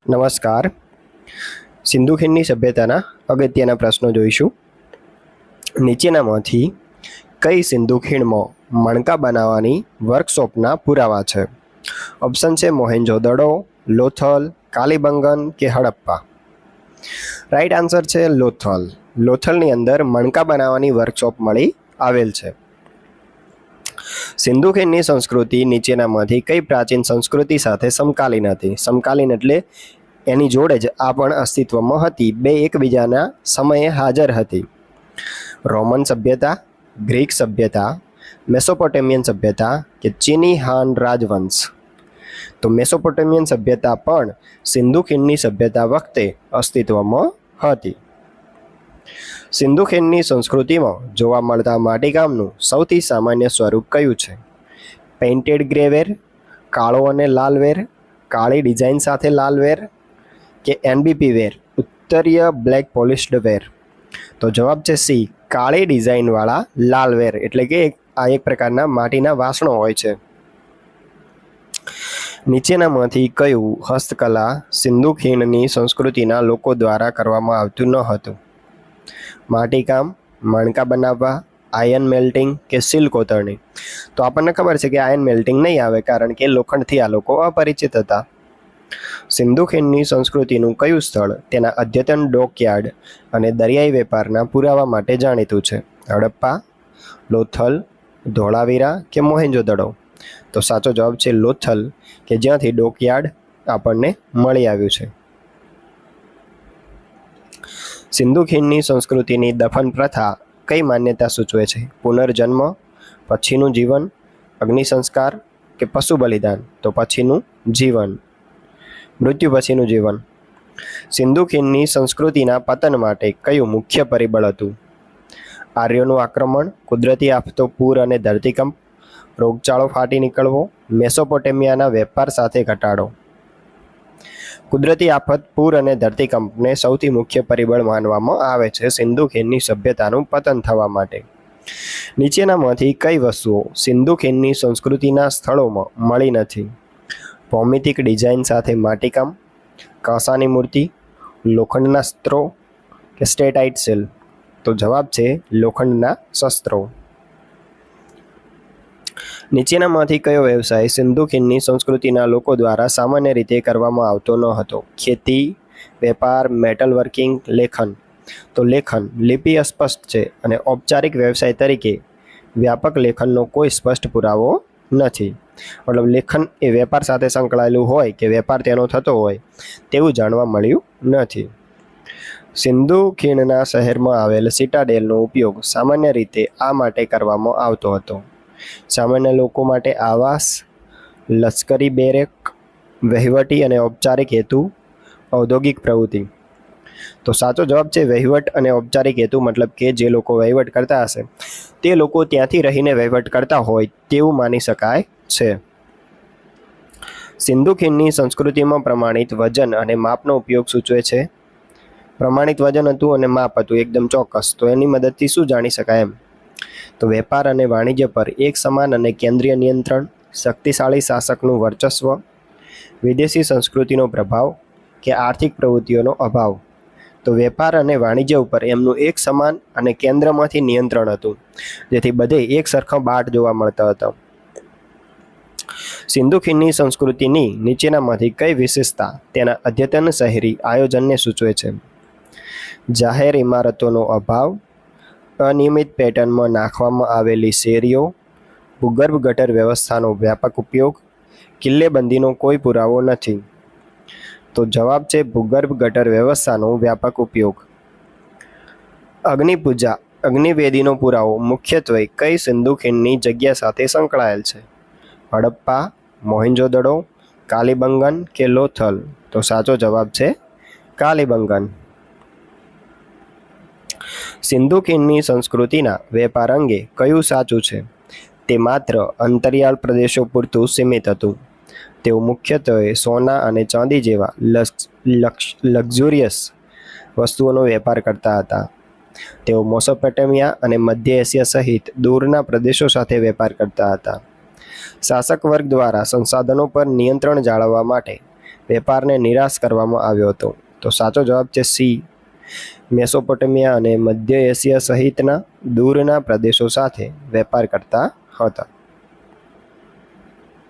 નમસ્કાર. સિંધુ ખીણની સભ્યતાના અગત્યના પ્રશ્નો જોઈશું. નીચેનામાંથી કઈ સિંધુ ખીણમાં મણકા બનાવવાની વર્કશોપના પુરાવા છે? ઓપ્શન છે મોહેન્જો-દડો, લોથલ, કાલીબંગન કે હડપ્પા. રાઈટ આન્સર છે લોથલ. લોથલની અંદર મણકા બનાવવાની વર્કશોપ મળી આવેલ છે. સિંધુ ખીણની સંસ્કૃતિ નીચેનામાંથી કઈ પ્રાચીન સંસ્કૃતિ સાથે સમકાલીન હતી? સમકાલીન એટલે એની જોડે જ આ પણ અસ્તિત્વમાં હતી, બે એકબીજાના સમયે હાજર હતી. રોમન સભ્યતા, ગ્રીક સભ્યતા, મેસોપોટેમિયન સભ્યતા કે ચીની હાન રાજવંશ. તો મેસોપોટેમિયન સભ્યતા પણ સિંધુ ખીણની સભ્યતા વખતે અસ્તિત્વમાં હતી. સિંધુ ખીણની સંસ્કૃતિમાં જોવા મળતા માટીકામનું સૌથી સામાન્ય સ્વરૂપ કયું છે? પેઇન્ટેડ ગ્રેવેર, કાળો અને લાલ વેર, કાળી ડિઝાઇન સાથે લાલ વેર કે એનબીપી વેર, ઉત્તરીય બ્લેક પોલિશ્ડ વેર. તો જવાબ છે સી, કાળી ડિઝાઇનવાળા લાલ વેર, એટલે કે આ એક પ્રકારના માટીના વાસણો હોય છે. નીચેનામાંથી કયું હસ્તકલા સિંધુ ખીણની સંસ્કૃતિના લોકો દ્વારા કરવામાં આવતું ન હતું? માટીકામ, મણકા બનાવવા, આયર્ન મેલ્ટિંગ કે સિલ કોતરણી. તો આપણને ખબર છે કે આયર્ન મેલ્ટિંગ નહીં આવે, કારણ કે લોખંડથી આ લોકો અપરિચિત હતા. સિંધુ ખીણની સંસ્કૃતિનું કયું સ્થળ તેના અદ્યતન ડોકયાર્ડ અને દરિયાઈ વેપારના પુરાવા માટે જાણીતું છે? હડપ્પા, લોથલ, ધોળાવીરા કે મોહેન્જો-દડો. તો સાચો જવાબ છે લોથલ, કે જ્યાંથી ડોકયાર્ડ આપણને મળી આવ્યું છે. સિંધુ ખીણની સંસ્કૃતિની દફન પ્રથા કઈ માન્યતા સૂચવે છે? પુનર્જન્મ, પછીનું જીવન, અગ્નિ સંસ્કાર કે પશુ બલિદાન. તો પછીનું જીવન, મૃત્યુ પછીનું જીવન. સિંધુ ખીણની સંસ્કૃતિના પતન માટે કયું મુખ્ય પરિબળ હતું? આર્યોનું આક્રમણ, કુદરતી આફતો, પૂર અને ધરતીકંપ, રોગચાળો ફાટી નીકળવો, મેસોપોટેમિયાના વેપાર સાથે ઘટાડો. કુદરતી આફત, પૂર અને ધરતીકંપને સૌથી મુખ્ય પરિબળ માનવામાં આવે છે સિંધુ ખીણની સભ્યતાનું પતન થવા માટે. નીચેનામાંથી કઈ વસ્તુઓ સિંધુ ખીણની સંસ્કૃતિના સ્થળોમાં મળી નથી? ભૌમિતિક ડિઝાઇન સાથે માટીકામ, કાંસાની મૂર્તિ, લોખંડના શસ્ત્રો કે સ્ટેટાઇટ સેલ. તો જવાબ છે લોખંડના શસ્ત્રો. નીચેનામાંથી કયો વ્યવસાય સિંધુ ખીણની સંસ્કૃતિના લોકો દ્વારા સામાન્ય રીતે કરવામાં આવતો ન હતો? ખેતી, વેપાર, મેટલ વર્કિંગ, લેખન. તો લેખન. લિપિ અસ્પષ્ટ છે અને ઔપચારિક વ્યવસાય તરીકે વ્યાપક લેખનનો કોઈ સ્પષ્ટ પુરાવો નથી. મતલબ લેખન એ વેપાર સાથે સંકળાયેલું હોય કે વેપાર તેનો થતો હોય તેવું જાણવા મળ્યું નથી. સિંધુ ખીણના શહેરમાં આવેલ સિટાડેલનો ઉપયોગ સામાન્ય રીતે આ માટે કરવામાં આવતો હતો: સામાન્ય લોકો માટે આવાસ, લશ્કરી બેરેક, વહીવટી અને ઔપચારિક હેતુ, ઔદ્યોગિક પ્રવૃત્તિ. તો સાચો જવાબ છે વહીવટ અને ઔપચારિક હેતુ, મતલબ કે જે લોકો વહીવટ કરતા હશે તે લોકો ત્યાંથી રહીને વહીવટ કરતા હોય તેવું માની શકાય છે. સિંધુ ખીણની સંસ્કૃતિમાં પ્રમાણિત વજન અને માપનો ઉપયોગ સૂચવે છે. પ્રમાણિત વજન હતું અને માપ હતું, એકદમ ચોક્કસ. તો એની મદદથી શું જાણી શકાય એમ? તો વેપાર અને વાણિજ્ય પર એક સમાન અને કેન્દ્રીય નિયંત્રણ, શક્તિશાળી શાસકનું વર્ચસ્વ, વિદેશી સંસ્કૃતિનો પ્રભાવ કે આર્થિક પ્રવૃત્તિઓનો અભાવ. તો વેપાર અને વાણિજ્ય ઉપર એમનું એક સમાન અને કેન્દ્રમાંથી નિયંત્રણ હતું, જેથી બધે એક સરખા બાટ જોવા મળતા હતા. સિંધુ ખીણની સંસ્કૃતિની નીચેનામાંથી કઈ વિશેષતા તેના અદ્યતન શહેરી આયોજનને સૂચવે છે? જાહેર ઇમારતોનો અભાવ, અનિયમિત પેટર્નમાં નાખવામાં આવેલી શેરીઓ, ભૂગર્ભ ગટર વ્યવસ્થાનો વ્યાપક ઉપયોગ, કિલ્લેબંધીનો કોઈ પુરાવો નથી. તો જવાબ છે ભૂગર્ભ ગટર વ્યવસ્થાનો વ્યાપક ઉપયોગ. અગ્નિપૂજા, અગ્નિવેદીનો પુરાવો મુખ્યત્વે કઈ સિંધુ ખીણની જગ્યા સાથે સંકળાયેલ છે? હડપ્પા, મોહેન્જો-દડો, કાલીબંગન કે લોથલ. તો સાચો જવાબ છે કાલીબંગન. સિંધુ ખીણની સંસ્કૃતિના વેપાર અંગે કયું સાચું છે? તે માત્ર અંતરિયાળ પ્રદેશો પૂરતું સીમિત હતું. તેઓ મુખ્યત્વે સોના અને ચાંદી જેવા લક્ઝુરિયસ વસ્તુઓનો વેપાર કરતા હતા. તેઓ મેસોપોટેમિયા અને મધ્ય એશિયા સહિત દૂરના પ્રદેશો સાથે વેપાર કરતા હતા. શાસક વર્ગ દ્વારા સંસાધનો પર નિયંત્રણ જાળવવા માટે વેપારને નિરાશ કરવામાં આવ્યો હતો? તો સાચો જવાબ છે સી, મેસોપોટેમિયા અને મધ્ય એશિયા સહિતના દૂરના પ્રદેશો સાથે વેપાર કરતા હતા.